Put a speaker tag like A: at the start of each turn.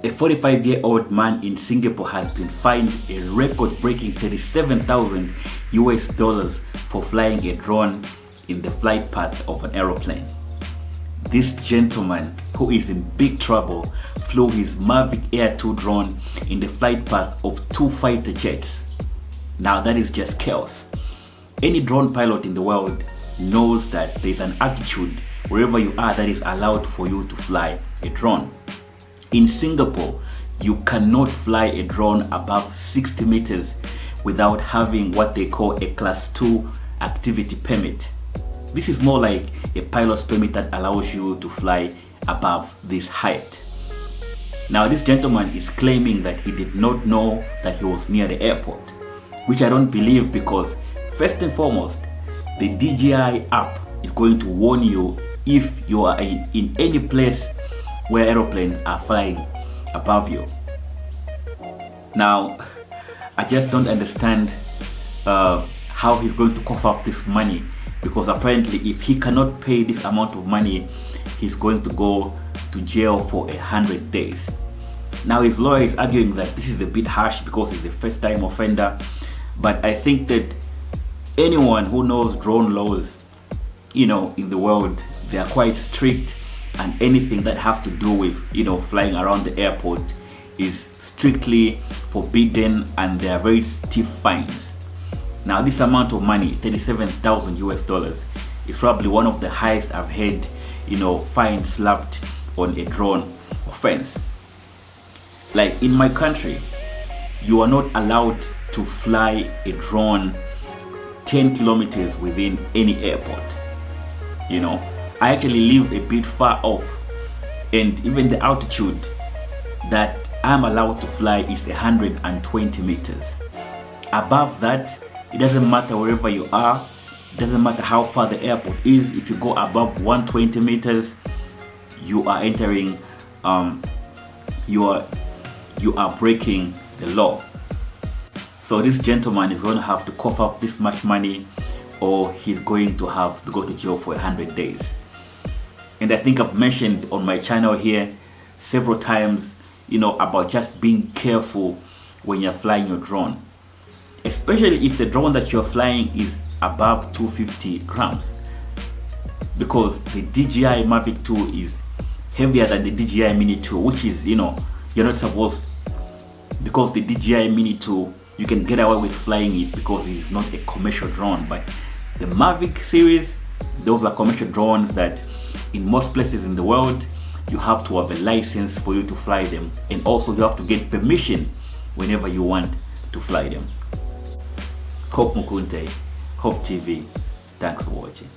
A: A 45-year-old man in Singapore has been fined a record-breaking 37,000 US dollars for flying a drone in the flight path of an aeroplane. This gentleman, who is in big trouble, flew his Mavic Air 2 drone in the flight path of 2 fighter jets. Now that is just chaos. Any drone pilot in the world knows that there's an altitude wherever you are that is allowed for you to fly a drone. In Singapore, you cannot fly a drone above 60 meters without having what they call a Class 2 activity permit. This is more like a pilot's permit that allows you to fly above this height. Now this gentleman is claiming that he did not know that he was near the airport, which I don't believe, because first and foremost, the DJI app is going to warn you if you are in any place where aeroplanes are flying above you. Now, I just don't understand how he's going to cough up this money, because apparently if he cannot pay this amount of money, he's going to go to jail for 100 days. Now his lawyer is arguing that this is a bit harsh because he's a first-time offender, but I think that anyone who knows drone laws, in the world, they are quite strict, and anything that has to do with flying around the airport is strictly forbidden, and there are very stiff fines. Now this amount of money, 37,000 US dollars, is probably one of the highest I've heard fines slapped on a drone offense. Like in my country, you are not allowed to fly a drone 10 kilometers within any airport. I actually live a bit far off, and even the altitude that I'm allowed to fly is 120 meters. Above that, it doesn't matter wherever you are, it doesn't matter how far the airport is. If you go above 120 meters, you are entering, you are breaking the law. So this gentleman is going to have to cough up this much money, or he's going to have to go to jail for 100 days. And I think I've mentioned on my channel here several times, about just being careful when you're flying your drone, especially if the drone that you're flying is above 250 grams, because the DJI Mavic 2 is heavier than the DJI Mini 2, which is, you're not supposed, because the DJI Mini 2, you can get away with flying it because it is not a commercial drone. But the Mavic series, those are commercial drones that in most places in the world you have to have a license for you to fly them, and also you have to get permission whenever you want to fly them. Hope Mukunte, Hope TV, thanks for watching.